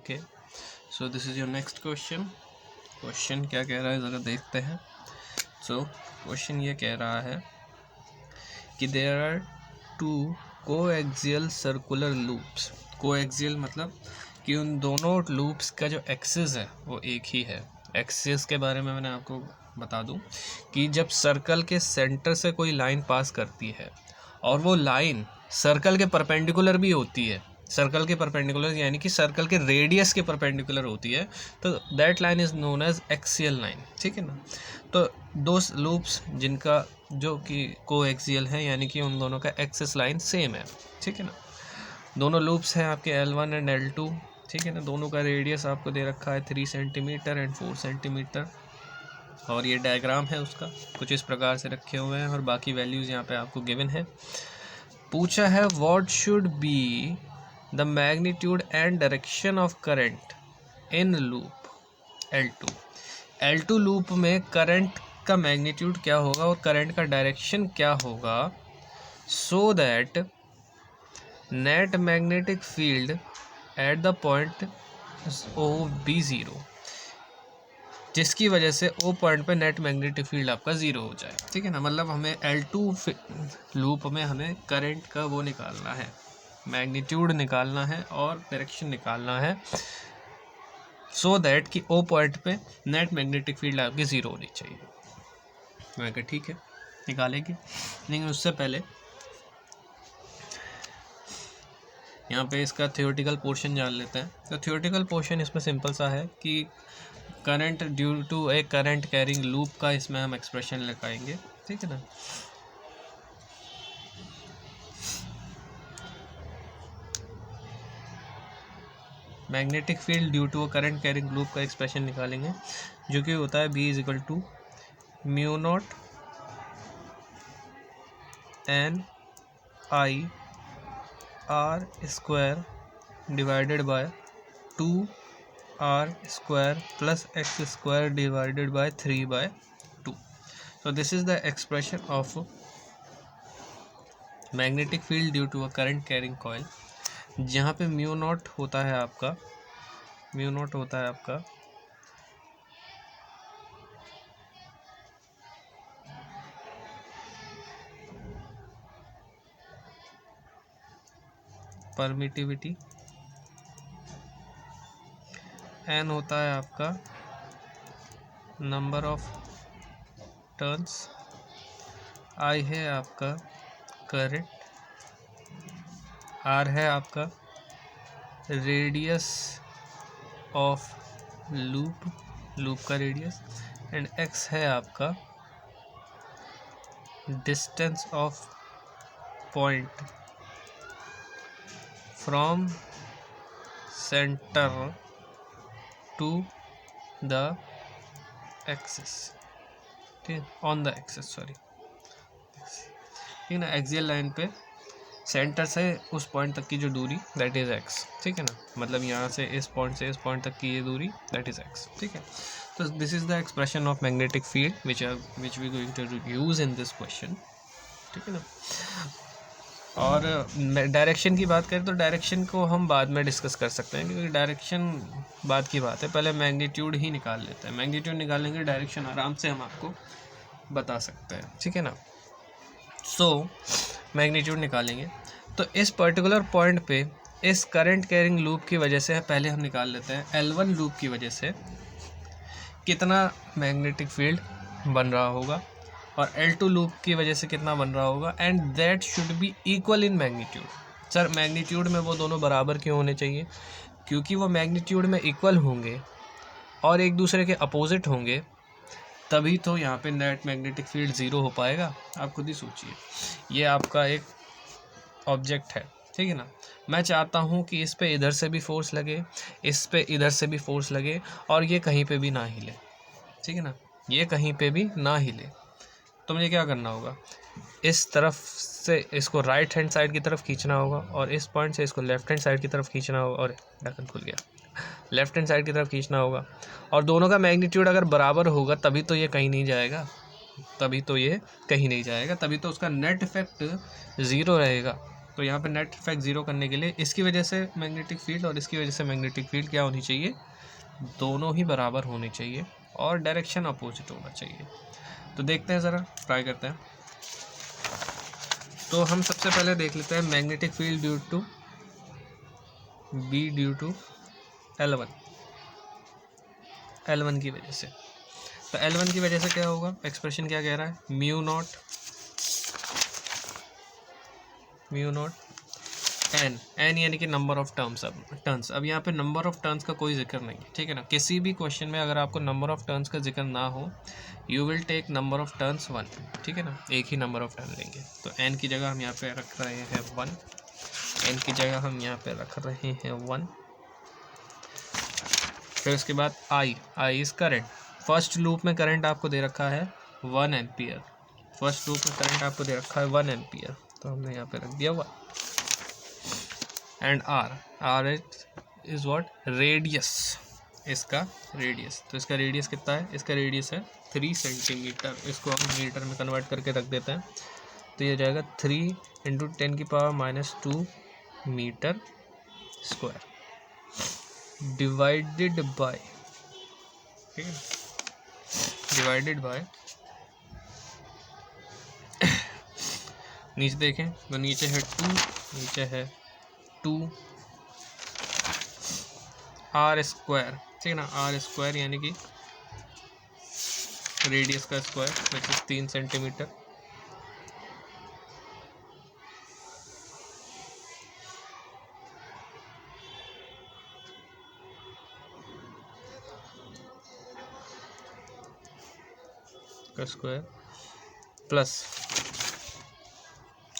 Okay, so this is your next question. Question क्या कह रहा है ज़रा देखते हैं। सो क्वेश्चन ये कह रहा है कि there are two coaxial circular loops. Coaxial मतलब कि उन दोनों लूप्स का जो एक्सिस है वो एक ही है। एक्सिस के बारे में मैंने आपको बता दूं कि जब सर्कल के सेंटर से कोई लाइन पास करती है और वो लाइन सर्कल के परपेंडिकुलर भी होती है, सर्कल के परपेंडिकुलर यानी कि सर्कल के रेडियस के परपेंडिकुलर होती है, तो that line is known as axial line. ठीक है ना। तो दो लूप्स जिनका जो कि कोएक्सियल है यानी कि उन दोनों का एक्सिस लाइन सेम है। ठीक है ना। दोनों लूप्स हैं आपके L1 एंड L2। ठीक है ना। दोनों का रेडियस आपको दे रखा है 3 सेंटीमीटर एंड 4 सेंटीमीटर, और ये डायग्राम है उसका कुछ इस प्रकार से रखे हुए हैं और बाकी वैल्यूज़ यहाँ पे आपको गिवन है। पूछा है what should be the magnitude and direction of current in loop L2। L2 loop में करंट का मैग्नीट्यूड क्या होगा और करंट का डायरेक्शन क्या होगा, so that net magnetic field at the point O be zero, जिसकी वजह से ओ पॉइंट पे नेट मैग्नेटिक फील्ड आपका ज़ीरो हो जाए। ठीक है ना। मतलब हमें L2 लूप में हमें करंट का वो निकालना है, मैग्नीट्यूड निकालना है और डायरेक्शन निकालना है, सो दैट कि ओ पॉइंट पे नेट मैग्नेटिक फील्ड आपकी ज़ीरो होनी चाहिए। मैं कहा ठीक है निकालेंगे, लेकिन उससे पहले यहाँ पे इसका थियोरेटिकल पोर्शन जान लेते हैं। तो थियोरेटिकल पोर्शन इसमें सिंपल सा है कि current due to a current carrying loop का इसमें हम एक्सप्रेशन लगाएंगे। ठीक है ना। Magnetic field due to a current carrying loop का एक्सप्रेशन निकालेंगे, जो कि होता है B is equal to mu naught N I R square divided by 2r square plus x square divided by 3/2। so this is the expression of magnetic field due to a current carrying coil, जहाँ पे mu naught होता है आपका permittivity, N होता है आपका number of turns, आई है आपका करंट, आर है आपका रेडियस ऑफ लूप का रेडियस, एंड एक्स है आपका distance of point from centre to the axis. ठीक है, ऑन द एक्सिस सॉरी। ठीक है ना। एक्सियल लाइन पे सेंटर से उस पॉइंट तक की जो दूरी दैट इज़ एक्स। ठीक है ना। मतलब यहाँ से इस पॉइंट से इस पॉइंट तक की ये दूरी दैट इज़ एक्स। ठीक है। तो this is the expression of magnetic field which we going to use in this question. ठीक है ना। और डायरेक्शन की बात करें तो डायरेक्शन को हम बाद में डिस्कस कर सकते हैं, क्योंकि डायरेक्शन बाद की बात है। पहले मैग्नीट्यूड ही निकाल लेते हैं। मैग्नीट्यूड निकालेंगे, डायरेक्शन आराम से हम आपको बता सकते हैं। ठीक है ना। सो मैग्नीट्यूड निकालेंगे तो इस पर्टिकुलर पॉइंट पे इस करंट कैरिंग लूप की वजह से पहले हम निकाल लेते हैं L1 लूप की वजह से कितना मैग्नेटिक फील्ड बन रहा होगा और L2 लूप की वजह से कितना बन रहा होगा, and that should be equal in magnitude. Sir magnitude में वो दोनों बराबर क्यों होने चाहिए? क्योंकि वो मैग्नीट्यूड में इक्वल होंगे और एक दूसरे के अपोजिट होंगे, तभी तो यहाँ पे नेट मैग्नेटिक फील्ड ज़ीरो हो पाएगा। आप खुद ही सोचिए, ये आपका एक ऑब्जेक्ट है। ठीक है ना। मैं चाहता हूँ कि इस पे इधर से भी फोर्स लगे, इस पे इधर से भी फोर्स लगे, और ये कहीं पे भी ना हिले। ठीक है ना। ये कहीं पे भी ना हिले, तो मुझे क्या करना होगा, इस तरफ से इसको राइट हैंड साइड की तरफ खींचना होगा और इस पॉइंट से इसको लेफ्ट हैंड साइड की तरफ खींचना होगा, और ढक्कन खुल गया, लेफ्ट हैंड साइड की तरफ खींचना होगा। और दोनों का मैग्नीट्यूड अगर बराबर होगा तभी तो ये कहीं नहीं जाएगा, तभी तो उसका नेट इफेक्ट ज़ीरो रहेगा। तो यहाँ पे नेट इफेक्ट ज़ीरो करने के लिए इसकी वजह से मैग्नेटिक फील्ड और इसकी वजह से मैग्नेटिक फील्ड क्या होनी चाहिए, दोनों ही बराबर होनी चाहिए और डायरेक्शन अपोजिट होना चाहिए। तो देखते हैं, ज़रा ट्राई करते हैं। तो हम सबसे पहले देख लेते हैं magnetic field due to B due to L1 की वजह से। तो L1 की वजह से क्या होगा, एक्सप्रेशन क्या कह रहा है, म्यू नॉट एन यानी कि नंबर ऑफ टर्न्स। अब यहाँ पे नंबर ऑफ टर्न्स का कोई जिक्र नहीं है, ठीक है ना। किसी भी क्वेश्चन में अगर आपको नंबर ऑफ टर्न्स का जिक्र ना हो, you will take number of turns 1, ठीक है ना, एक ही नंबर ऑफ टर्न लेंगे। तो एन की जगह हम यहाँ पे रख रहे हैं 1, एन की जगह हम यहाँ पे रख रहे हैं 1। फिर उसके बाद I is current. First loop में करंट आपको दे रखा है 1 एम्पियर, फर्स्ट लूप में करंट आपको दे रखा है 1 एम्पियर, तो हमने यहाँ पे रख दिया 1। And R is what, radius, इसका रेडियस। तो इसका रेडियस कितना है, इसका रेडियस है 3 सेंटीमीटर। इसको हम मीटर में कन्वर्ट करके रख देते हैं, तो ये जाएगा 3 × 10⁻² मीटर स्क्वायर डिवाइडेड बाय, ठीक है, डिवाइडेड बाय नीचे देखें तो नीचे है 2, नीचे है 2 आर स्क्वायर, ठीक है ना, आर स्क्वायर यानी कि रेडियस का स्क्वायर, विच इज 3 सेंटीमीटर। का स्क्वायर प्लस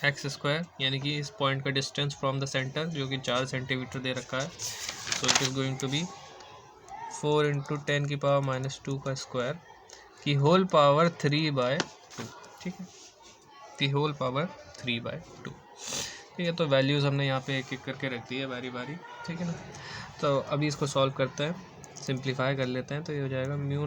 एक्स स्क्वायर यानी कि इस पॉइंट का डिस्टेंस फ्रॉम द सेंटर जो कि 4 सेंटीमीटर दे रखा है। So it is going to be 4 × 10⁻² का स्क्वायर की होल पावर 3/2, ठीक है, की होल पावर 3/2, ठीक है। तो वैल्यूज़ हमने यहाँ पे एक एक करके रख दी है बारी बारी, ठीक है ना। तो अभी इसको सॉल्व करते हैं, सिंप्लीफाई कर लेते हैं। तो ये हो जाएगा म्यू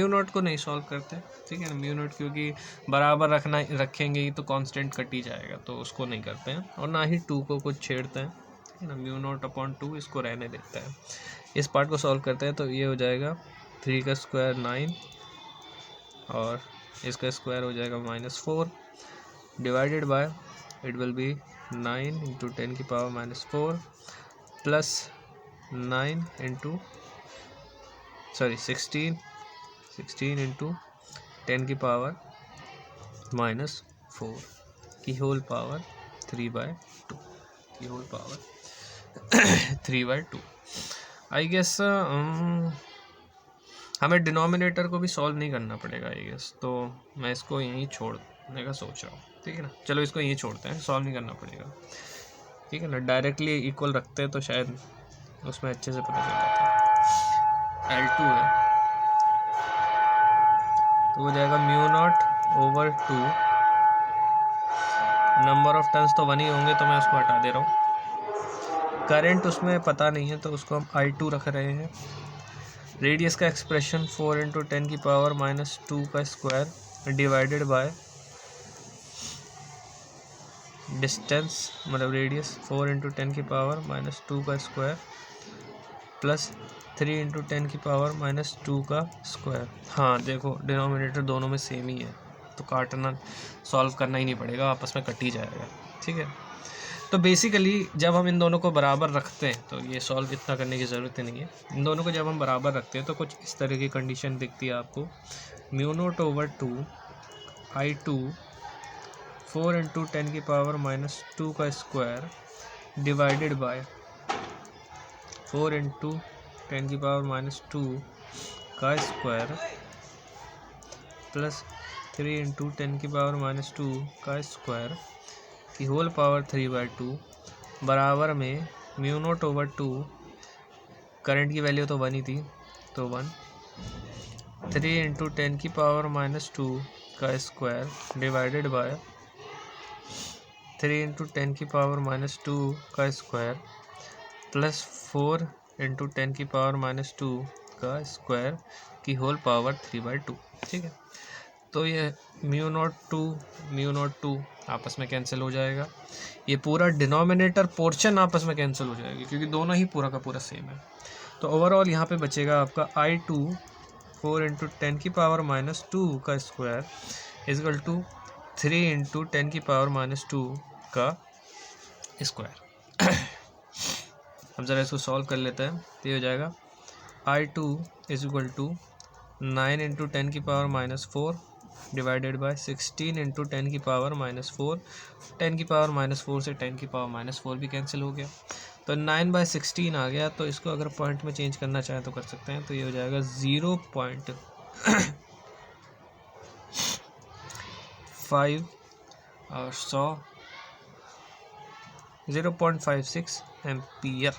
नॉट को नहीं सॉल्व करते, ठीक है ना, म्यू नॉट क्योंकि बराबर रखेंगे ही तो कांस्टेंट कट ही जाएगा, तो उसको नहीं करते हैं। और ना ही 2 को कुछ छेड़ते हैं, ठीक है ना, μ0/2 इसको रहने देते हैं। इस पार्ट को सॉल्व करते हैं, तो ये हो जाएगा 3 का स्क्वायर 9 और इसका स्क्वायर हो जाएगा -4 divided by, it will be 9 × 10⁻4 plus 9 × 16 × 10⁻4 की होल पावर 3/2 की होल पावर 3/2। आई गेस हमें डिनोमिनेटर को भी सॉल्व नहीं करना पड़ेगा आई गेस, तो मैं इसको यहीं छोड़ने का सोच रहा हूँ, ठीक है ना। चलो इसको यहीं छोड़ते हैं, सॉल्व नहीं करना पड़ेगा, ठीक है ना। डायरेक्टली इक्वल रखते हैं तो शायद उसमें अच्छे से पता चल जाता है। L2 है तो हो जाएगा μ0/2, नंबर ऑफ टर्न्स तो 1 ही होंगे तो मैं उसको हटा दे रहा हूँ। करंट उसमें पता नहीं है तो उसको हम I2 रख रहे हैं। रेडियस का एक्सप्रेशन 4 × 10⁻² का स्क्वायर डिवाइडेड बाय डिस्टेंस, मतलब रेडियस 4 × 10⁻² का स्क्वायर प्लस 3 × 10⁻² का स्क्वायर। हाँ देखो डिनोमिनेटर दोनों में सेम ही है, तो काटना सॉल्व करना ही नहीं पड़ेगा, आपस में कट ही जाएगा, ठीक है। तो बेसिकली जब हम इन दोनों को बराबर रखते हैं तो ये सॉल्व इतना करने की ज़रूरत ही नहीं है। इन दोनों को जब हम बराबर रखते हैं तो कुछ इस तरह की कंडीशन दिखती है आपको, μ0/2 I2 4 × 10⁻² का स्क्वायर डिवाइडेड बाय 4 × 10⁻² का स्क्वायर प्लस 3 × 10⁻² का स्क्वायर की होल पावर 3/2 बराबर में μ0/2, करंट की वैल्यू तो 1 ही थी तो 1, 3 × 10⁻² का स्क्वायर डिवाइडेड बाय 3 × 10⁻² का स्क्वायर प्लस 4 × 10⁻² का स्क्वायर की होल पावर 3/2, ठीक है। तो ये म्यू नॉट टू आपस में कैंसिल हो जाएगा, ये पूरा डिनोमिनेटर पोर्शन आपस में कैंसिल हो जाएगी क्योंकि दोनों ही पूरा का पूरा सेम है। तो ओवरऑल यहाँ पे बचेगा आपका I2 4 × 10⁻² का स्क्वायर इजकल टू 3 × 10⁻² का स्क्वायर। अब ज़रा इसको सॉल्व कर लेते हैं। तो ये हो जाएगा I2 = 9 × 10⁻⁴ डिवाइडेड बाय 16 × 10⁻⁴। 10⁻⁴ से 10⁻⁴ भी कैंसिल हो गया, तो 9/16 आ गया। तो इसको अगर पॉइंट में चेंज करना चाहें तो कर सकते हैं। तो ये हो जाएगा 0.56 ampere.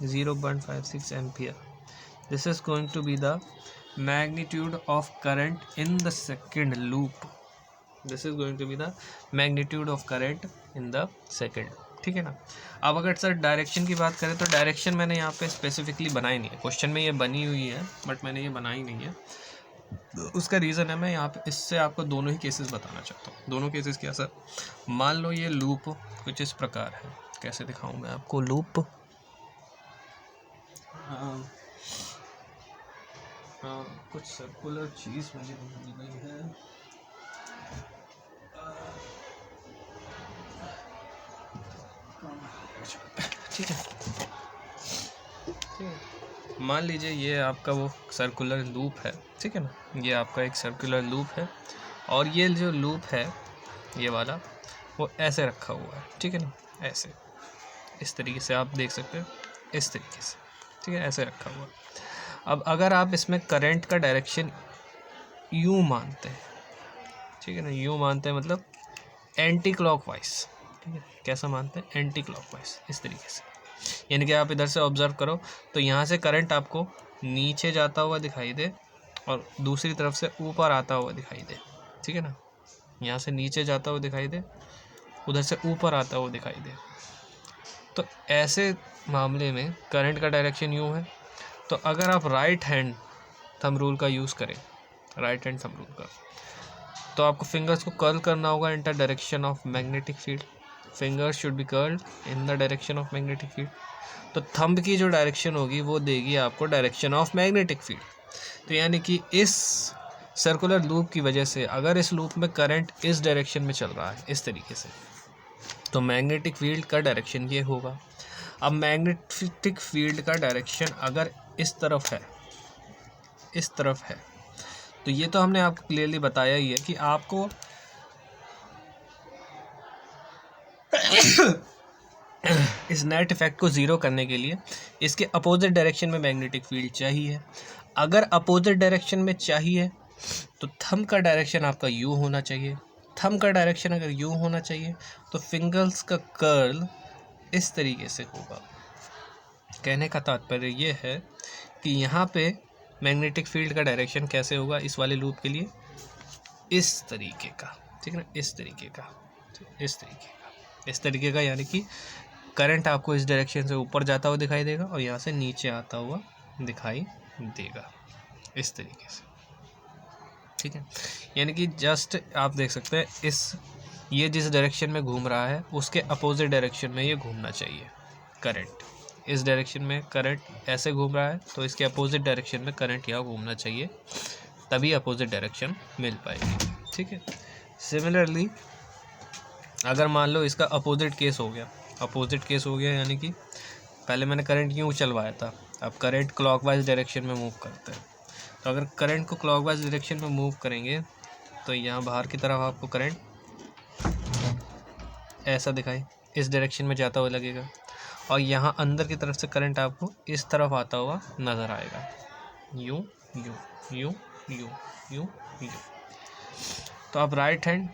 0.56 ampere. This is going to be the magnitude of current in the second loop. This is going to be the magnitude of current in the second. ठीक है ना। अब अगर सर डायरेक्शन की बात करें तो डायरेक्शन मैंने यहाँ पे स्पेसिफिकली बनाई नहीं है, क्वेश्चन में ये बनी हुई है बट मैंने ये बनाई नहीं है। उसका रीज़न है मैं यहाँ पे इससे आपको दोनों ही केसेस बताना चाहता हूँ। दोनों केसेस क्या सर, मान लो ये लूप कुछ इस प्रकार है, कैसे दिखाऊँ मैं आपको लूप। कुछ सर्कुलर चीज़ मुझे मिल गई है। ठीक है, मान लीजिए ये आपका वो सर्कुलर लूप है, ठीक है ना। ये आपका एक सर्कुलर लूप है और ये जो लूप है ये वाला वो ऐसे रखा हुआ है, ठीक है ना। ऐसे इस तरीके से आप देख सकते हैं, इस तरीके से, ठीक है, ऐसे रखा हुआ। अब अगर आप इसमें करंट का डायरेक्शन यूँ मानते हैं, ठीक है ना, यूँ मानते हैं मतलब एंटी क्लॉकवाइज, ठीक है। कैसा मानते हैं, एंटी क्लॉकवाइज, इस तरीके से। यानी कि आप इधर से ऑब्जर्व करो तो यहाँ से करंट आपको नीचे जाता हुआ दिखाई दे और दूसरी तरफ से ऊपर आता हुआ दिखाई दे, ठीक है ना। यहाँ से नीचे जाता हुआ दिखाई दे, उधर से ऊपर आता हुआ दिखाई दे। तो ऐसे मामले में करंट का डायरेक्शन यूँ है। तो अगर आप राइट हैंड थंब रूल का यूज़ करें, राइट हैंड थंब रूल का, तो आपको फिंगर्स को कर्ल करना होगा in the direction of magnetic field. Fingers should be curled in the direction of magnetic field. तो थंब की जो डायरेक्शन होगी वो देगी आपको डायरेक्शन ऑफ मैग्नेटिक फील्ड। तो यानी कि इस सर्कुलर लूप की वजह से अगर इस लूप में करंट इस डायरेक्शन में चल रहा है इस तरीके से, तो मैग्नेटिक फील्ड का डायरेक्शन ये होगा। अब मैग्नेटिक फील्ड का डायरेक्शन अगर इस तरफ है, इस तरफ है, तो ये तो हमने आपको क्लियरली बताया ही है कि आपको इस नेट इफेक्ट को ज़ीरो करने के लिए इसके अपोजिट डायरेक्शन में मैग्नेटिक फील्ड चाहिए। अगर अपोजिट डायरेक्शन में चाहिए तो थंब का डायरेक्शन आपका यू होना चाहिए। थंब का डायरेक्शन अगर यू होना चाहिए तो फिंगर्स का कर्ल इस तरीके से होगा। कहने का तात्पर्य ये है कि यहाँ पे मैग्नेटिक फील्ड का डायरेक्शन कैसे होगा इस वाले लूप के लिए, इस तरीके का, ठीक है ना, इस तरीके का, इस तरीके का, इस तरीके का। यानी कि करंट आपको इस डायरेक्शन से ऊपर जाता हुआ दिखाई देगा और यहाँ से नीचे आता हुआ दिखाई देगा, इस तरीके से, ठीक है। यानी कि जस्ट आप देख सकते हैं ये जिस डायरेक्शन में घूम रहा है उसके अपोजिट डायरेक्शन में ये घूमना चाहिए करंट। इस डायरेक्शन में करंट ऐसे घूम रहा है तो इसके अपोजिट डायरेक्शन में करंट यहाँ घूमना चाहिए, तभी अपोजिट डायरेक्शन मिल पाएगी, ठीक है। सिमिलरली अगर मान लो इसका अपोजिट केस हो गया, अपोजिट केस हो गया यानी कि पहले मैंने करंट यूँ चलवाया था, अब करंट क्लॉकवाइज डायरेक्शन में मूव करते हैं। तो अगर करंट को क्लॉकवाइज डायरेक्शन में मूव करेंगे तो यहाँ बाहर की तरफ आपको करंट ऐसा दिखाई इस डायरेक्शन में जाता हुआ लगेगा और यहाँ अंदर की तरफ से करंट आपको इस तरफ आता हुआ नज़र आएगा, यूँ यूँ यूँ यूँ यूँ यूँ। तो आप राइट हैंड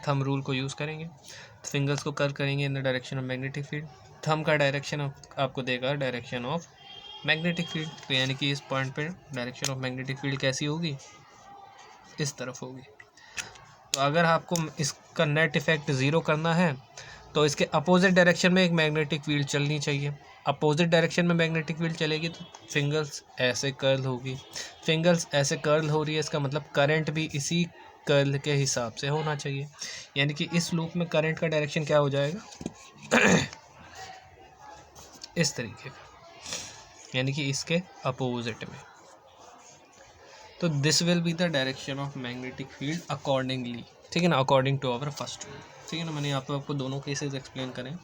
थंब रूल को यूज़ करेंगे, फिंगर्स को कर्ल करेंगे in the direction of magnetic field. Thumb का डायरेक्शन आपको देगा डायरेक्शन ऑफ मैग्नेटिक फील्ड। तो यानी कि इस पॉइंट पे डायरेक्शन ऑफ मैग्नेटिक फील्ड कैसी होगी, इस तरफ होगी। तो अगर आपको इसका नेट इफेक्ट ज़ीरो करना है तो इसके अपोजिट डायरेक्शन में एक मैग्नेटिक फील्ड चलनी चाहिए। अपोजिट डायरेक्शन में मैग्नेटिक फील्ड चलेगी तो फिंगर्स ऐसे कर्ल होगी। फिंगर्स ऐसे कर्ल हो रही है, इसका मतलब करंट भी इसी कर्ल के हिसाब से होना चाहिए। यानी कि इस लूप में करंट का डायरेक्शन क्या हो जाएगा इस तरीके का, यानी कि इसके अपोजिट में। तो this will be the direction of magnetic field accordingly, ठीक है ना, according to our first loop, ठीक है ना। मैंने यहाँ पे आपको दोनों केसेस एक्सप्लेन करें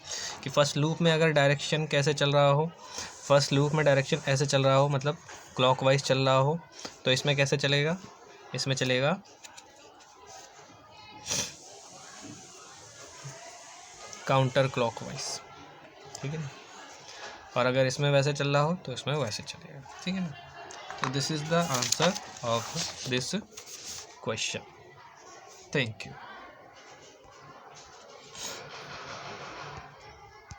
कि फर्स्ट लूप में अगर डायरेक्शन कैसे चल रहा हो, फर्स्ट लूप में डायरेक्शन ऐसे चल रहा हो, मतलब क्लॉकवाइज चल रहा हो, तो इसमें कैसे चलेगा, इसमें चलेगा काउंटर क्लॉकवाइज, ठीक है ना। और अगर इसमें वैसे चल रहा हो तो इसमें वैसे चलेगा, ठीक है ना। तो this is the answer of this question. Thank you.